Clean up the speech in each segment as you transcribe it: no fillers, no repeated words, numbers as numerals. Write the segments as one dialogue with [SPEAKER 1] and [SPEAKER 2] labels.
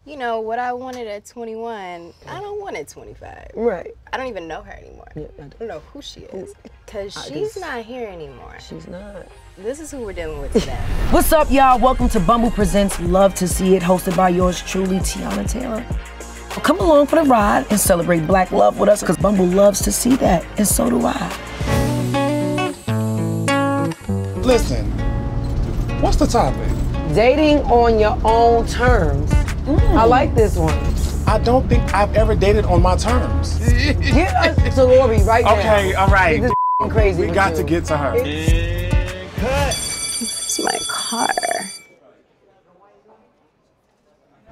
[SPEAKER 1] you know, what I wanted at 21, I don't want at 25.
[SPEAKER 2] Right.
[SPEAKER 1] I don't even know her anymore.
[SPEAKER 2] Yeah,
[SPEAKER 1] I don't know who she is. Because she's not here anymore.
[SPEAKER 2] She's not.
[SPEAKER 1] This is who we're dealing with today.
[SPEAKER 2] What's up, y'all? Welcome to Bumble Presents Love to See It, hosted by yours truly, Teyana Taylor. Well, come along for the ride and celebrate Black love with us, because Bumble loves to see that, and so do I.
[SPEAKER 3] Listen, what's the topic?
[SPEAKER 2] Dating on your own terms. I like this one.
[SPEAKER 3] I don't think I've ever dated on my terms.
[SPEAKER 2] Get us to Lori right now.
[SPEAKER 3] Okay, all right.
[SPEAKER 2] This is crazy.
[SPEAKER 3] We got to get to her.
[SPEAKER 1] It's my car.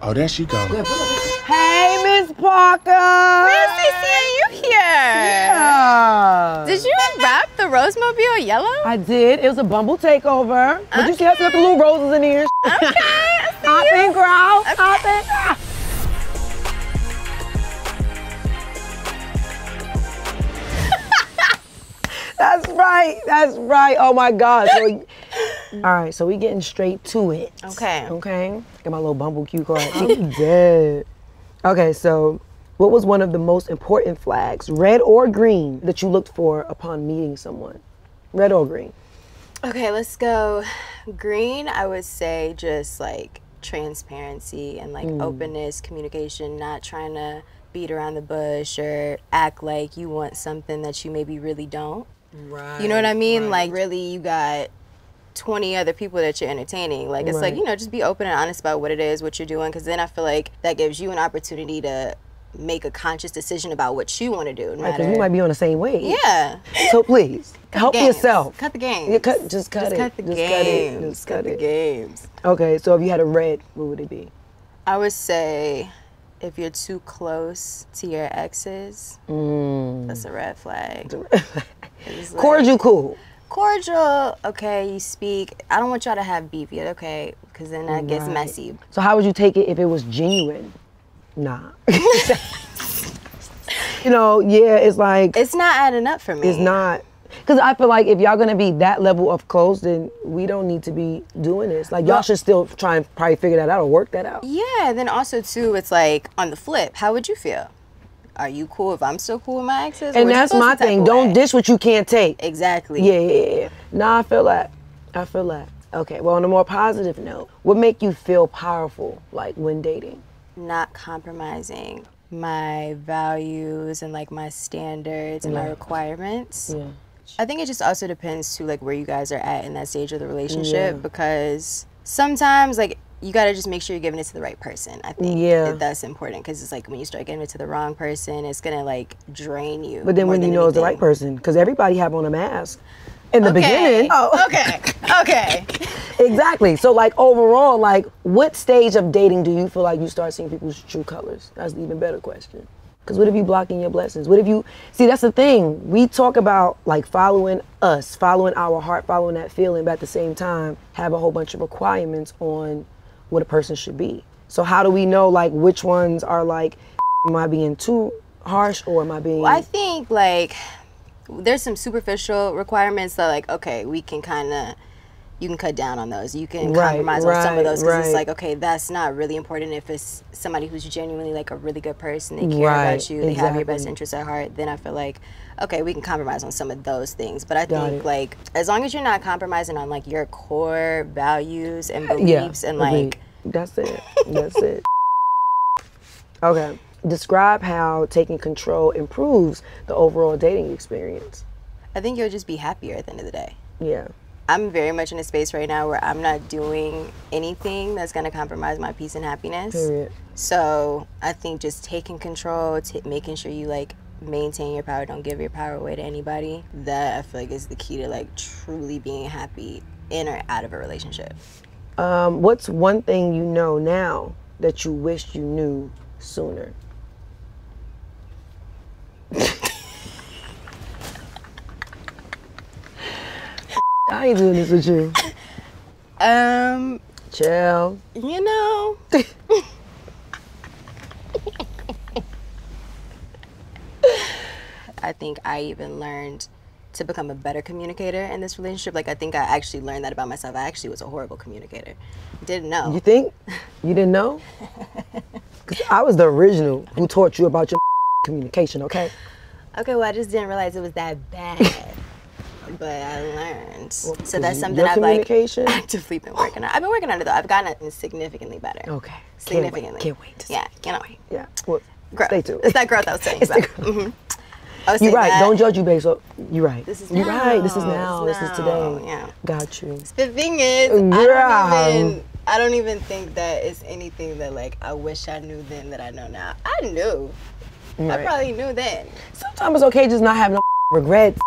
[SPEAKER 3] Oh, there she goes.
[SPEAKER 2] Hey, Miss Parker.
[SPEAKER 1] Missy, seeing you here.
[SPEAKER 2] Yeah.
[SPEAKER 1] Did you wrap the Rosemobile yellow?
[SPEAKER 2] I did. It was a Bumble takeover. But you see how she got the little roses in here.
[SPEAKER 1] Okay, I see
[SPEAKER 2] I
[SPEAKER 1] you.
[SPEAKER 2] think, girl.
[SPEAKER 1] Okay.
[SPEAKER 2] I think. That's right. That's right. Oh my God. So, all right. So we getting straight to it.
[SPEAKER 1] Okay.
[SPEAKER 2] Okay. Got my little Bumble cue card. I'm dead. Okay. So, what was one of the most important flags, red or green, that you looked for upon meeting someone? Red or green?
[SPEAKER 1] Okay, let's go. Green, I would say just like transparency and like openness, communication, not trying to beat around the bush or act like you want something that you maybe really don't.
[SPEAKER 2] Right.
[SPEAKER 1] You know what I mean? Like really you got 20 other people that you're entertaining. Like it's like, you know, just be open and honest about what it is, what you're doing, because then I feel like that gives you an opportunity to make a conscious decision about what you want to do.
[SPEAKER 2] Right, because we might be on the same wave.
[SPEAKER 1] Yeah.
[SPEAKER 2] So please, help yourself.
[SPEAKER 1] Cut the games.
[SPEAKER 2] Yeah, just cut it.
[SPEAKER 1] Cut the
[SPEAKER 2] Just
[SPEAKER 1] games.
[SPEAKER 2] cut it. Just cut
[SPEAKER 1] the
[SPEAKER 2] it.
[SPEAKER 1] games.
[SPEAKER 2] Okay, so if you had a red, what would it be?
[SPEAKER 1] I would say if you're too close to your exes, that's a red flag. It's like,
[SPEAKER 2] Cordial, cool.
[SPEAKER 1] Cordial, okay, you speak. I don't want y'all to have beef yet, okay? Because then that gets messy.
[SPEAKER 2] So how would you take it if it was genuine? Nah. You know, yeah, it's like...
[SPEAKER 1] It's not adding up for me.
[SPEAKER 2] It's not. Because I feel like if y'all gonna be that level of close, then we don't need to be doing this. Like, y'all should still try and probably figure that out or work that out.
[SPEAKER 1] Yeah, and then also, too, it's like, on the flip, how would you feel? Are you cool if I'm still cool with my exes?
[SPEAKER 2] And that's my thing. Don't dish what you can't take.
[SPEAKER 1] Exactly.
[SPEAKER 2] Yeah. Nah, I feel that. Okay, well, on a more positive note, what make you feel powerful, like, when dating?
[SPEAKER 1] Not compromising my values and, like, my standards and my requirements.
[SPEAKER 2] Yeah.
[SPEAKER 1] I think it just also depends, too, like, where you guys are at in that stage of the relationship, because sometimes, like, you gotta just make sure you're giving it to the right person. I think that's important, because it's like when you start giving it to the wrong person, it's gonna like drain you.
[SPEAKER 2] But then when you know it's the right person, because everybody have on a mask in the beginning.
[SPEAKER 1] Oh, okay.
[SPEAKER 2] Exactly. So like overall, like what stage of dating do you feel like you start seeing people's true colors? That's an even better question. Because what if you blocking your blessings? What if you, see, that's the thing. We talk about like following us, following our heart, following that feeling, but at the same time have a whole bunch of requirements on what a person should be. So how do we know like which ones are like, am I being too harsh or am I being?
[SPEAKER 1] Well, I think like there's some superficial requirements that like, okay, we can kind of, you can cut down on those. You can compromise on some of those, because it's like, okay, that's not really important. If it's somebody who's genuinely like a really good person, they care about you, they have your best interests at heart, then I feel like, okay, we can compromise on some of those things. But I think like, as long as you're not compromising on like your core values and beliefs and like.
[SPEAKER 2] That's it, that's it. Okay, describe how taking control improves the overall dating experience.
[SPEAKER 1] I think you'll just be happier at the end of the day.
[SPEAKER 2] Yeah.
[SPEAKER 1] I'm very much in a space right now where I'm not doing anything that's going to compromise my peace and happiness.
[SPEAKER 2] Period.
[SPEAKER 1] So I think just taking control, making sure you like maintain your power, don't give your power away to anybody, that I feel like is the key to like truly being happy in or out of a relationship.
[SPEAKER 2] What's one thing you know now that you wished you knew sooner? I ain't doing this with you. Chill.
[SPEAKER 1] You know. I think I even learned to become a better communicator in this relationship. Like, I think I actually learned that about myself. I actually was a horrible communicator. Didn't know.
[SPEAKER 2] You think? You didn't know? I was the original who taught you about your communication, okay?
[SPEAKER 1] Okay, well, I just didn't realize it was that bad. But I learned. So that's something I've like actively been working on. I've been working on it though. I've gotten it significantly better.
[SPEAKER 2] Okay.
[SPEAKER 1] Significantly.
[SPEAKER 2] Can't wait to see.
[SPEAKER 1] Yeah, cannot wait.
[SPEAKER 2] Yeah. Well,
[SPEAKER 1] growth.
[SPEAKER 2] Stay tuned.
[SPEAKER 1] It's that growth I was saying about.
[SPEAKER 2] You're right. Don't judge you based on. You're right.
[SPEAKER 1] This is
[SPEAKER 2] You're
[SPEAKER 1] now.
[SPEAKER 2] right. This is now. This is today.
[SPEAKER 1] Yeah.
[SPEAKER 2] Got you.
[SPEAKER 1] The thing is, I don't even think that it's anything that like I wish I knew then that I know now. I knew. Right. I probably knew then.
[SPEAKER 2] Sometimes it's okay just not have no regrets.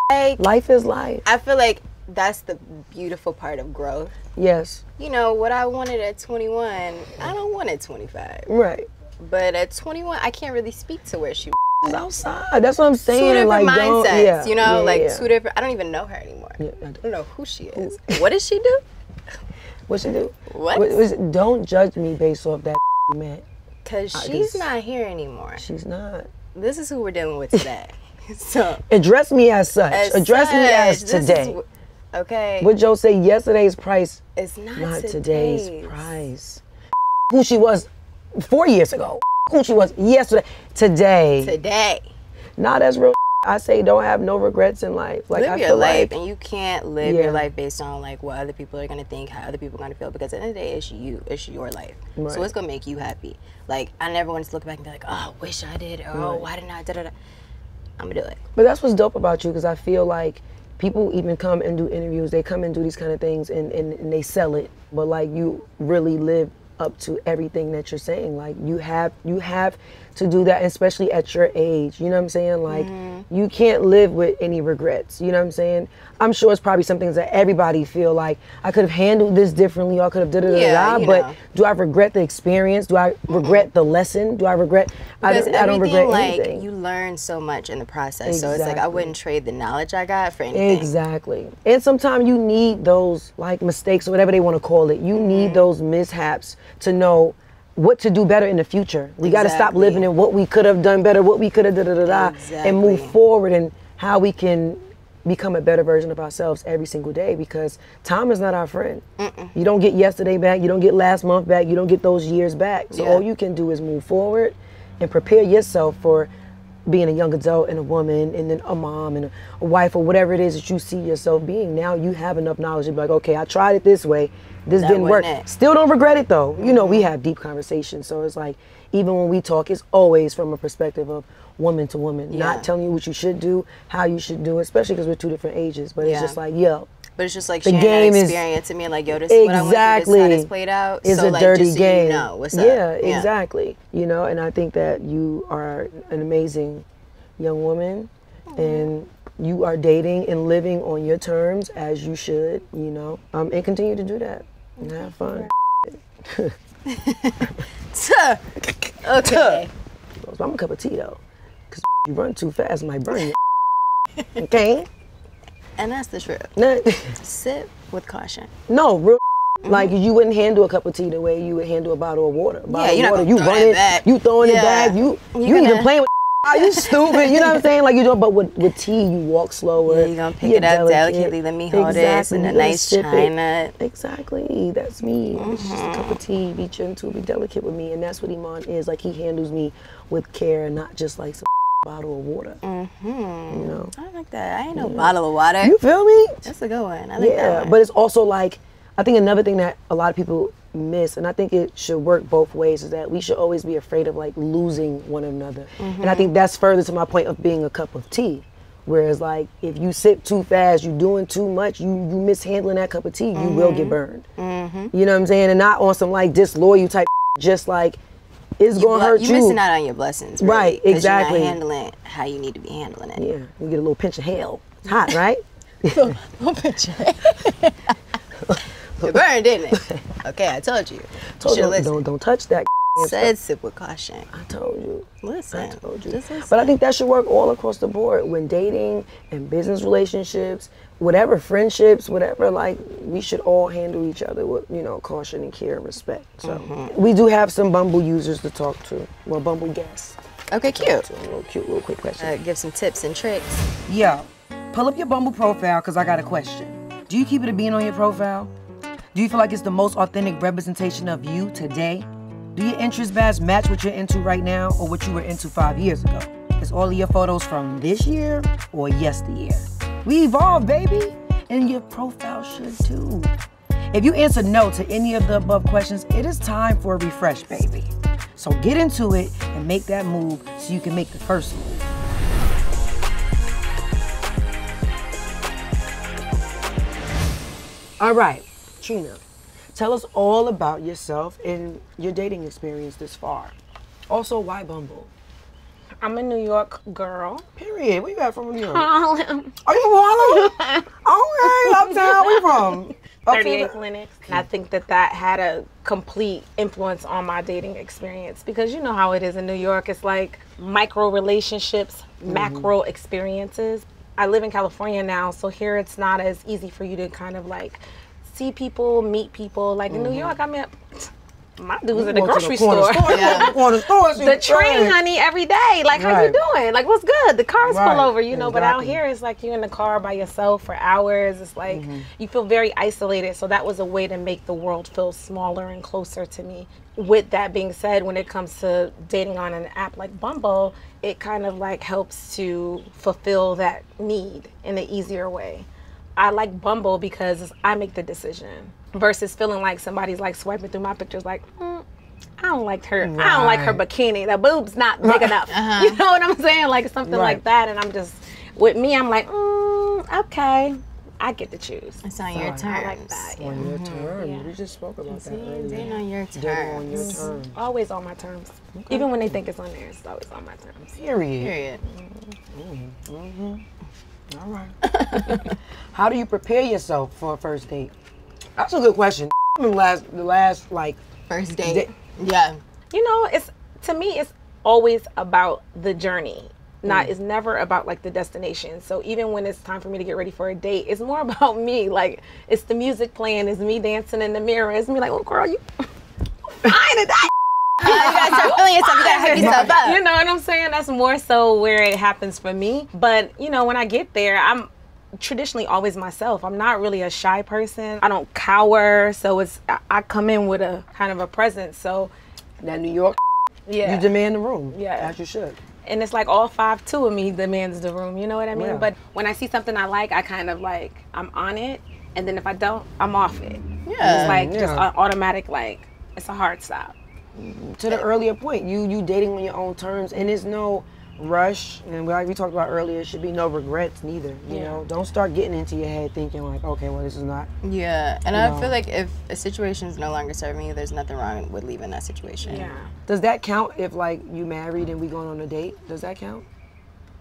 [SPEAKER 1] Like,
[SPEAKER 2] life is life.
[SPEAKER 1] I feel like that's the beautiful part of growth.
[SPEAKER 2] Yes.
[SPEAKER 1] You know, what I wanted at 21, I don't want at 25.
[SPEAKER 2] Right.
[SPEAKER 1] But at 21, I can't really speak to where she
[SPEAKER 2] was outside. That's what I'm saying.
[SPEAKER 1] Two different
[SPEAKER 2] like,
[SPEAKER 1] mindsets, you know? Two different, I don't even know her anymore.
[SPEAKER 2] Yeah,
[SPEAKER 1] I don't know who she is. What does she do?
[SPEAKER 2] What she do?
[SPEAKER 1] What?
[SPEAKER 2] Don't judge me based off that you met.
[SPEAKER 1] Because she's not here anymore.
[SPEAKER 2] She's not.
[SPEAKER 1] This is who we're dealing with today. So
[SPEAKER 2] address me as such. Address me as today.
[SPEAKER 1] Okay.
[SPEAKER 2] What Joe say? Yesterday's price.
[SPEAKER 1] It's not
[SPEAKER 2] today's price. Who she was 4 years ago. Who she was yesterday. Today. Nah, that's real. I say don't have no regrets in life. Like,
[SPEAKER 1] live your life, and you can't live your life based on like what other people are gonna think, how other people are gonna feel. Because at the end of the day, it's you. It's your life. Right. So it's gonna make you happy. Like I never want to look back and be like, oh, I wish I did. Or, oh, why didn't I? Da da da. I'm gonna do it.
[SPEAKER 2] But that's what's dope about you, because I feel like people even come and do interviews, they come and do these kind of things and they sell it, but like you really live up to everything that you're saying. Like you have to do that, especially at your age. You know what I'm saying? Like you can't live with any regrets. You know what I'm saying? I'm sure it's probably some things that everybody feel like I could have handled this differently, or I could have da-da-da-da, but do I regret the experience? Do I regret the lesson? Do I regret? I don't regret anything.
[SPEAKER 1] Like you learn so much in the process, so it's like I wouldn't trade the knowledge I got for anything.
[SPEAKER 2] Exactly. And sometimes you need those like mistakes or whatever they want to call it. You need those mishaps to know what to do better in the future. We got to stop living in what we could have done better, what we could have and move forward, and how we can become a better version of ourselves every single day, because time is not our friend. You don't get yesterday back, you don't get last month back, you don't get those years back. So all you can do is move forward and prepare yourself for being a young adult and a woman and then a mom and a wife or whatever it is that you see yourself being. Now you have enough knowledge to be like, okay, I tried it this way. This didn't work. Still don't regret it though. You know, we have deep conversations. So it's like, even when we talk, it's always from a perspective of woman to woman. Not telling you what you should do, how you should do it, especially because we're two different ages. But it's just like, yo.
[SPEAKER 1] But it's just like sharing that experience to me, like, yo, this is what I went through, this is how this played out.
[SPEAKER 2] It's
[SPEAKER 1] so,
[SPEAKER 2] a
[SPEAKER 1] like,
[SPEAKER 2] dirty
[SPEAKER 1] just
[SPEAKER 2] game.
[SPEAKER 1] So you know what's up.
[SPEAKER 2] Yeah, exactly. You know, and I think that you are an amazing young woman, and you are dating and living on your terms as you should, you know, and continue to do that and have fun.
[SPEAKER 1] Okay.
[SPEAKER 2] I'm a cup of tea though, because you run too fast, might burn you. Okay?
[SPEAKER 1] And that's the truth. Sip with caution.
[SPEAKER 2] No, real. Like you wouldn't handle a cup of tea the way you would handle a bottle of water. You run it, you throwing it back, you even playing with. Are you stupid? You know what I'm saying? Like you don't. But with tea, you walk slower.
[SPEAKER 1] Yeah, you're gonna pick it up delicately. Let me hold this in a nice china.
[SPEAKER 2] Exactly. That's me. It's just a cup of tea. Be gentle, be delicate with me, and that's what Iman is. Like he handles me with care, and not just like some bottle of water. You know.
[SPEAKER 1] I like that. I ain't no bottle of water.
[SPEAKER 2] You feel me?
[SPEAKER 1] That's a good one. I like that one.
[SPEAKER 2] But it's also like, I think another thing that a lot of people miss, and I think it should work both ways, is that we should always be afraid of like losing one another. And I think that's further to my point of being a cup of tea. Whereas like if you sip too fast, you doing too much, you mishandling that cup of tea, you will get burned. You know what I'm saying? And not on some like disloyal type, just like it's gonna hurt you.
[SPEAKER 1] You're missing out on your blessings. Really,
[SPEAKER 2] right, exactly.
[SPEAKER 1] You're not handling it how you need to be handling it.
[SPEAKER 2] Yeah, you get a little pinch of hell. It's hot, right?
[SPEAKER 1] Little pinch of hell. It burned, didn't it? Okay, I told you.
[SPEAKER 2] Don't touch that.
[SPEAKER 1] Said sip with caution.
[SPEAKER 2] I told you.
[SPEAKER 1] Listen.
[SPEAKER 2] I told you.
[SPEAKER 1] Just listen.
[SPEAKER 2] But I think that should work all across the board. When dating and business relationships, whatever, friendships, whatever, like we should all handle each other with, you know, caution and care and respect. So we do have some Bumble users to talk to. Well, Bumble guests.
[SPEAKER 1] Okay, cute.
[SPEAKER 2] Real quick question.
[SPEAKER 1] Give some tips and tricks.
[SPEAKER 2] Yo, pull up your Bumble profile because I got a question. Do you keep it a bean on your profile? Do you feel like it's the most authentic representation of you today? Do your interest badge match what you're into right now or what you were into 5 years ago? Is all of your photos from this year or yesteryear? We evolve, baby, and your profile should too. If you answer no to any of the above questions, it is time for a refresh, baby. So get into it and make that move so you can make the first move. All right, Trina, tell us all about yourself and your dating experience this far. Also, why Bumble?
[SPEAKER 4] I'm a New York girl.
[SPEAKER 2] Period. Where you at from New York?
[SPEAKER 4] Harlem.
[SPEAKER 2] Are you from Harlem? Okay, uptown. Where you from?
[SPEAKER 4] 38 Clinics. And I think that had a complete influence on my dating experience because you know how it is in New York. It's like micro relationships, macro experiences. I live in California now, so here it's not as easy for you to kind of like see people, meet people. Like in New York, I mean, my dudes at the grocery store. The train, honey, every day. Like, how you doing? Like, what's good? The cars pull over, you know. But out here, it's like you're in the car by yourself for hours. It's like you feel very isolated. So that was a way to make the world feel smaller and closer to me. With that being said, when it comes to dating on an app like Bumble, it kind of like helps to fulfill that need in an easier way. I like Bumble because I make the decision versus feeling like somebody's like swiping through my pictures like, I don't like her. I don't like her bikini. The boob's not big enough. You know what I'm saying? Like something like that. And I'm just, with me, I'm like, okay, I get to choose.
[SPEAKER 1] It's on your terms.
[SPEAKER 4] I like that.
[SPEAKER 2] Yeah. On your terms. We just spoke about that earlier.
[SPEAKER 1] Dating on your terms.
[SPEAKER 2] Dating on your terms.
[SPEAKER 4] Always on my terms. Okay. Even when they think it's on theirs, it's always on my terms.
[SPEAKER 2] Period. All right. How do you prepare yourself for a first date? That's a good question. The last like
[SPEAKER 1] first date. Yeah.
[SPEAKER 4] You know, to me it's always about the journey. It's never about like the destination. So even when it's time for me to get ready for a date, it's more about me. Like it's the music playing, it's me dancing in the mirror, it's me like, oh girl, you fine at that.
[SPEAKER 1] You gotta start feeling yourself, you gotta hype yourself up.
[SPEAKER 4] You know what I'm saying? That's more so where it happens for me. But you know, when I get there, I'm traditionally always myself. I'm not really a shy person. I don't cower, so I come in with a kind of a presence. So
[SPEAKER 2] that New York, you demand the room. Yeah, as you should.
[SPEAKER 4] And it's like all 5'2" of me demands the room. You know what I mean? Yeah. But when I see something I like, I kind of like I'm on it, and then if I don't, I'm off it. Yeah, it's like just automatic. Like it's a hard stop.
[SPEAKER 2] To the earlier point, you dating on your own terms, and there's no rush, and like we talked about earlier, it should be no regrets neither. You know, don't start getting into your head thinking like, okay, well, this is not.
[SPEAKER 1] Yeah, and I feel like if a situation is no longer serving you, there's nothing wrong with leaving that situation.
[SPEAKER 4] Yeah.
[SPEAKER 2] Does that count if like you married and we going on a date? Does that count?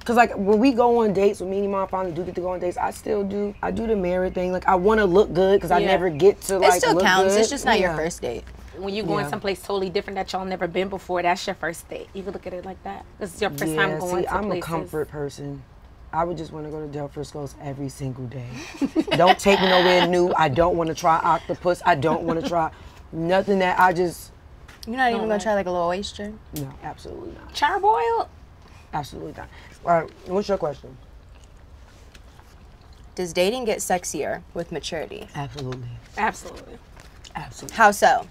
[SPEAKER 2] Cause like when we go on dates, when me and my family do get to go on dates, I do the married thing. Like I want to look good because I never get to like.
[SPEAKER 1] It still
[SPEAKER 2] look
[SPEAKER 1] counts.
[SPEAKER 2] good.
[SPEAKER 1] It's just not your first date.
[SPEAKER 4] When you're going someplace totally different that y'all never been before, that's your first date. You can look at it like that. This is your first time going to
[SPEAKER 2] I'm
[SPEAKER 4] places.
[SPEAKER 2] A comfort person. I would just want to go to Del Frisco's every single day. Don't take me nowhere new. I don't want to try octopus. I don't want to try nothing that I just.
[SPEAKER 1] You're not even going to try like a little oyster?
[SPEAKER 2] No, absolutely not.
[SPEAKER 4] Charboiled?
[SPEAKER 2] Absolutely not. All right, what's your question?
[SPEAKER 1] Does dating get sexier with maturity?
[SPEAKER 2] Absolutely.
[SPEAKER 4] Absolutely.
[SPEAKER 2] Absolutely.
[SPEAKER 1] How so?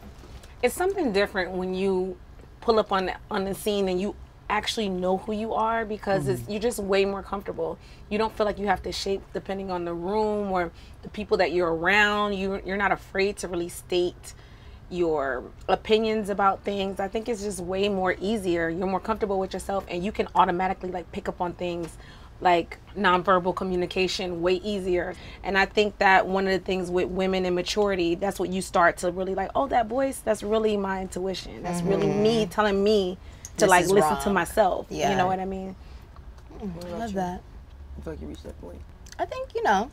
[SPEAKER 4] It's something different when you pull up on the scene and you actually know who you are because you're just way more comfortable. You don't feel like you have to shape depending on the room or the people that you're around. You're not afraid to really state your opinions about things. I think it's just way more easier. You're more comfortable with yourself and you can automatically like pick up on things like nonverbal communication way easier. And I think that one of the things with women and maturity, that's what you start to really like, oh, that voice, that's really my intuition. That's really me telling me to like listen to myself. Yeah. You know what I mean?
[SPEAKER 1] I love that.
[SPEAKER 2] I feel like you reached that point.
[SPEAKER 1] I think, you know.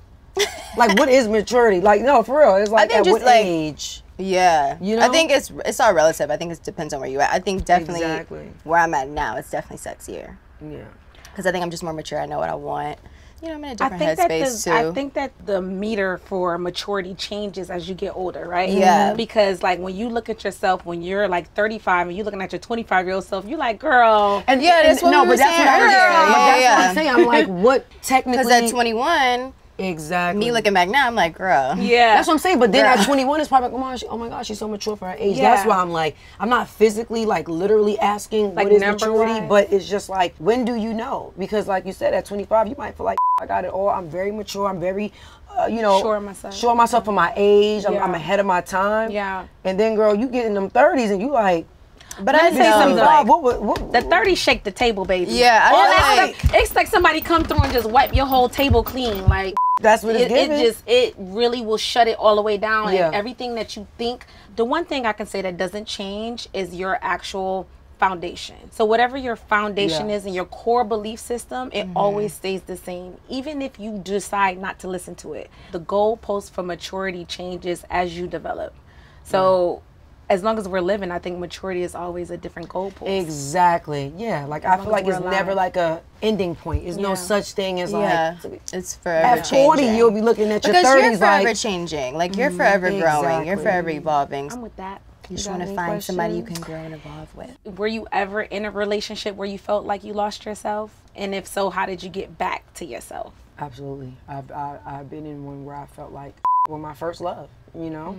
[SPEAKER 2] Like, what is maturity? Like, no, for real. It's like, at what age?
[SPEAKER 1] Yeah. You know? I think it's all relative. I think it depends on where you're at. I think definitely where I'm at now, it's definitely sexier.
[SPEAKER 2] Yeah.
[SPEAKER 1] Because I think I'm just more mature. I know what I want. You know, I'm in a different headspace too.
[SPEAKER 4] I think that the meter for maturity changes as you get older, right?
[SPEAKER 1] Yeah.
[SPEAKER 4] Because like when you look at yourself when you're like 35 and you're looking at your 25-year-old self, you're like, girl.
[SPEAKER 1] And that's what we were saying earlier.
[SPEAKER 2] That's what I'm saying. I'm like, what technically?
[SPEAKER 1] Because at 21,
[SPEAKER 2] Exactly.
[SPEAKER 1] Me looking back now, I'm like, girl.
[SPEAKER 4] Yeah.
[SPEAKER 2] That's what I'm saying. But then at 21, it's probably like, oh my gosh, she's so mature for her age.
[SPEAKER 4] Yeah.
[SPEAKER 2] That's why I'm like, I'm not physically, like, literally asking
[SPEAKER 4] Like
[SPEAKER 2] what is
[SPEAKER 4] number-wise?
[SPEAKER 2] maturity, but it's just like, when do you know? Because like you said, at 25, you might feel like, I got it all. I'm very mature. I'm very,
[SPEAKER 4] sure of myself.
[SPEAKER 2] Sure of myself for my age.
[SPEAKER 4] Yeah.
[SPEAKER 2] I'm ahead of my time.
[SPEAKER 4] Yeah.
[SPEAKER 2] And then, girl, you get in them 30s and you like,
[SPEAKER 1] But I
[SPEAKER 4] say something
[SPEAKER 1] know,
[SPEAKER 4] like,
[SPEAKER 2] what,
[SPEAKER 4] the 30s shake the table, baby.
[SPEAKER 1] Yeah, I feel
[SPEAKER 4] It's like somebody come through and just wipe your whole table clean. Like,
[SPEAKER 2] that's what it's giving.
[SPEAKER 4] it really will shut it all the way down.
[SPEAKER 2] Yeah.
[SPEAKER 4] And everything that you think, the one thing I can say that doesn't change is your actual foundation. So whatever your foundation is and your core belief system, it always stays the same, even if you decide not to listen to it. The goalpost for maturity changes as you develop. So as long as we're living, I think maturity is always a different goalpost.
[SPEAKER 2] Exactly. Yeah. Like, I feel like it's never like a ending point. There's no such thing as like,
[SPEAKER 1] it's forever
[SPEAKER 2] at 40,
[SPEAKER 1] changing.
[SPEAKER 2] you'll be looking at your
[SPEAKER 1] because
[SPEAKER 2] 30s
[SPEAKER 1] you're forever
[SPEAKER 2] like,
[SPEAKER 1] changing. Like, you're forever growing. You're forever evolving.
[SPEAKER 4] I'm with that.
[SPEAKER 1] You just want to find somebody you can grow and evolve with.
[SPEAKER 4] Were you ever in a relationship where you felt like you lost yourself? And if so, how did you get back to yourself?
[SPEAKER 2] Absolutely. I've been in one where I felt like my first love, you know?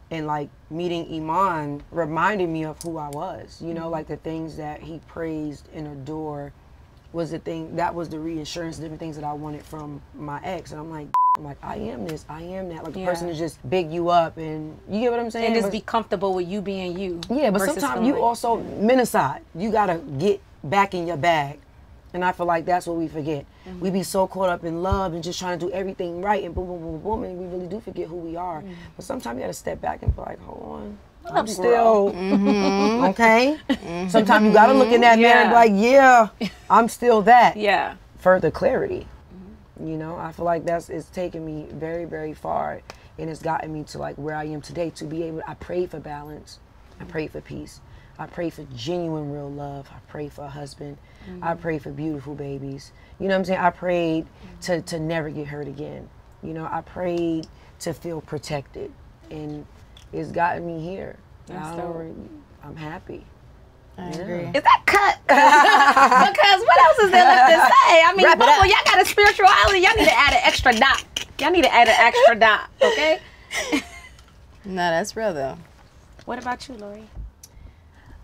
[SPEAKER 2] And like meeting Iman reminded me of who I was, you know, like the things that he praised and adored was the thing, that was the reassurance, different things that I wanted from my ex. And I'm like, I am this, I am that. Like the person to just big you up and you get what I'm saying?
[SPEAKER 4] And just be comfortable with you being you.
[SPEAKER 2] Yeah, but sometimes you also, men aside, you gotta get back in your bag. And I feel like that's what we forget. We be so caught up in love and just trying to do everything right and boom, boom, boom, boom, and we really do forget who we are. But sometimes you gotta step back and be like, hold on, I'm still, okay? Sometimes you gotta look in that mirror and be like, yeah, I'm still that.
[SPEAKER 4] Yeah.
[SPEAKER 2] Further clarity. You know, I feel like it's taken me very, very far, and it's gotten me to like where I am today to be able, I pray for balance, I pray for peace, I pray for genuine real love, I pray for a husband, I pray for beautiful babies. You know what I'm saying? I prayed to never get hurt again. You know, I prayed to feel protected, and it's gotten me here. I'm happy.
[SPEAKER 1] I agree.
[SPEAKER 4] Is that cut? Because what else is there left to say? I mean, Bumble, y'all got a spirituality. Y'all need to add an extra dot. Y'all need to add an extra dot, okay?
[SPEAKER 1] No, that's real though.
[SPEAKER 4] What about you, Lori?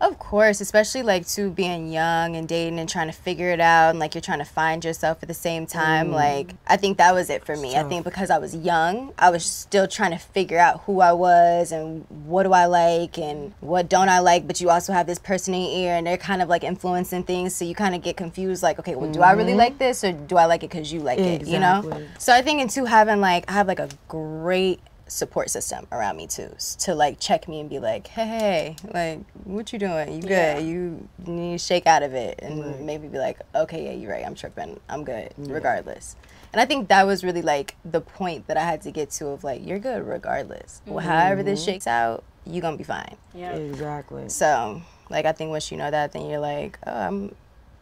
[SPEAKER 1] Of course, especially like to being young and dating and trying to figure it out and like you're trying to find yourself at the same time. Like, I think that was it for me. I think because I was young, I was still trying to figure out who I was and what do I like and what don't I like. But you also have this person in your ear and they're kind of like influencing things. So you kind of get confused like, okay, well, do I really like this or do I like it because you like it, you know? So I think into having like, I have like a great support system around me too, to like check me and be like, hey, like, what you doing? You good? You need to shake out of it and maybe be like, okay, yeah, you're right, I'm tripping, I'm good regardless. And I think that was really like the point that I had to get to of like, you're good regardless. Well, however this shakes out, you're gonna be fine.
[SPEAKER 4] Yeah,
[SPEAKER 2] exactly.
[SPEAKER 1] So like, I think once you know that, then you're like, oh,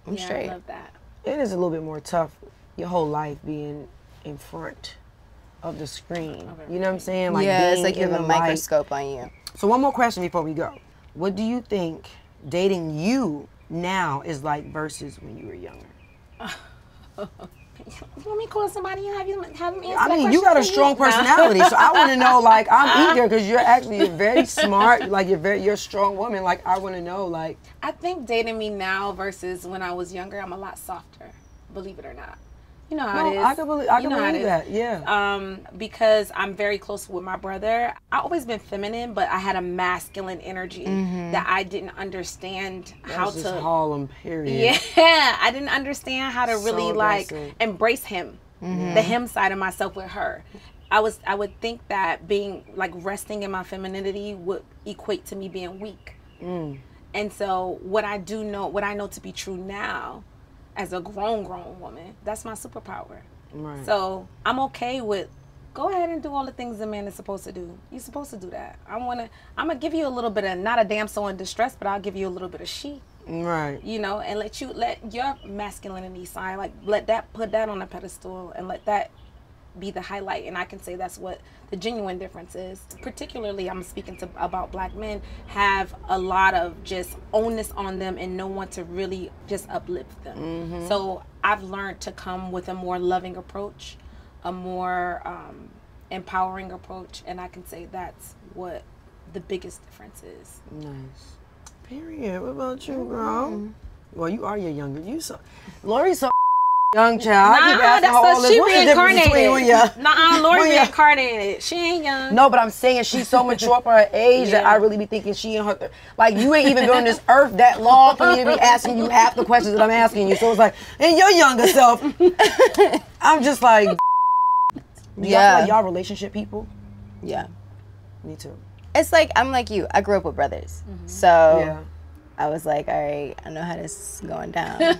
[SPEAKER 1] I'm straight.
[SPEAKER 4] I love that.
[SPEAKER 2] It is a little bit more tough your whole life being in front of the screen. You know what I'm saying? Like,
[SPEAKER 1] yeah, it's like you have a microscope on you.
[SPEAKER 2] So one more question before we go. What do you think dating you now is like versus when you were younger?
[SPEAKER 4] You want me to call somebody and have them answer
[SPEAKER 2] I mean, you got a strong personality, so I want to know, like, I'm eager because you're actually very smart, like, you're a strong woman. Like, I want to know, like.
[SPEAKER 4] I think dating me now versus when I was younger, I'm a lot softer, believe it or not. You know how it is.
[SPEAKER 2] I can believe that, yeah.
[SPEAKER 4] Because I'm very close with my brother. I've always been feminine, but I had a masculine energy that I didn't understand how to.
[SPEAKER 2] Just Harlem, period.
[SPEAKER 4] Yeah, I didn't understand how to really like embrace him, the him side of myself with her. I would think that being like resting in my femininity would equate to me being weak. And so what I know to be true now, as a grown woman, that's my superpower. Right. So I'm okay with, go ahead and do all the things a man is supposed to do. You're supposed to do that. I'm gonna give you a little bit of, not a damsel in distress, but I'll give you a little bit of she.
[SPEAKER 2] Right.
[SPEAKER 4] You know, and let your masculinity side, like put that on a pedestal and let that be the highlight. And I can say that's what the genuine difference is. Particularly, I'm speaking about black men have a lot of just onus on them and no one to really just uplift them. So I've learned to come with a more loving approach a more empowering approach, and I can say that's what the biggest difference is.
[SPEAKER 2] Nice. Period. What about you, girl? Well, you are your younger. Lori's so young child.
[SPEAKER 4] She reincarnated. Lori reincarnated. She ain't young.
[SPEAKER 2] No, but I'm saying she's so mature for her age that I really be thinking she and her, like, you ain't even been on this earth that long for me to be asking you half the questions that I'm asking you. So it's like, and your younger self, I'm just like, do y'all feel like y'all relationship people?
[SPEAKER 1] Yeah.
[SPEAKER 2] Me too.
[SPEAKER 1] It's like, I'm like you. I grew up with brothers. So I was like, all right, I know how this is going down.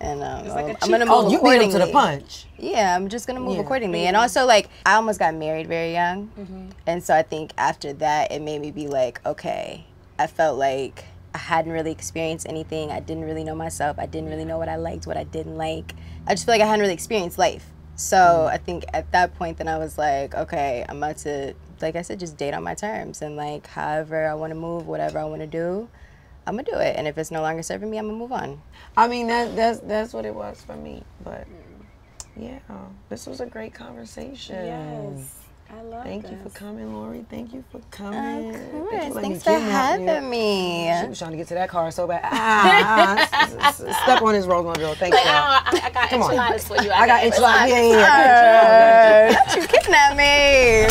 [SPEAKER 1] And I'm going to move accordingly.
[SPEAKER 2] You beat him to the punch.
[SPEAKER 1] Yeah, I'm just going to move accordingly. And also, like, I almost got married very young. And so I think after that, it made me be like, okay, I felt like I hadn't really experienced anything. I didn't really know myself. I didn't really know what I liked, what I didn't like. I just feel like I hadn't really experienced life. So I think at that point, then I was like, okay, I'm about to, like I said, just date on my terms. And, like, however I want to move, whatever I want to do, I'm gonna do it, and if it's no longer serving me, I'm gonna move on.
[SPEAKER 2] I mean, that's what it was for me. But yeah, this was a great conversation.
[SPEAKER 4] Yes, I love.
[SPEAKER 2] Thank you for coming, Lori. Thank you for coming.
[SPEAKER 1] Of course. Thanks for having me.
[SPEAKER 2] She was trying to get to that car so bad. Step on his rose, my girl. Thank you.
[SPEAKER 4] I got enchiladas for you.
[SPEAKER 2] I got enchiladas. Yeah.
[SPEAKER 1] Don't you kidnap me.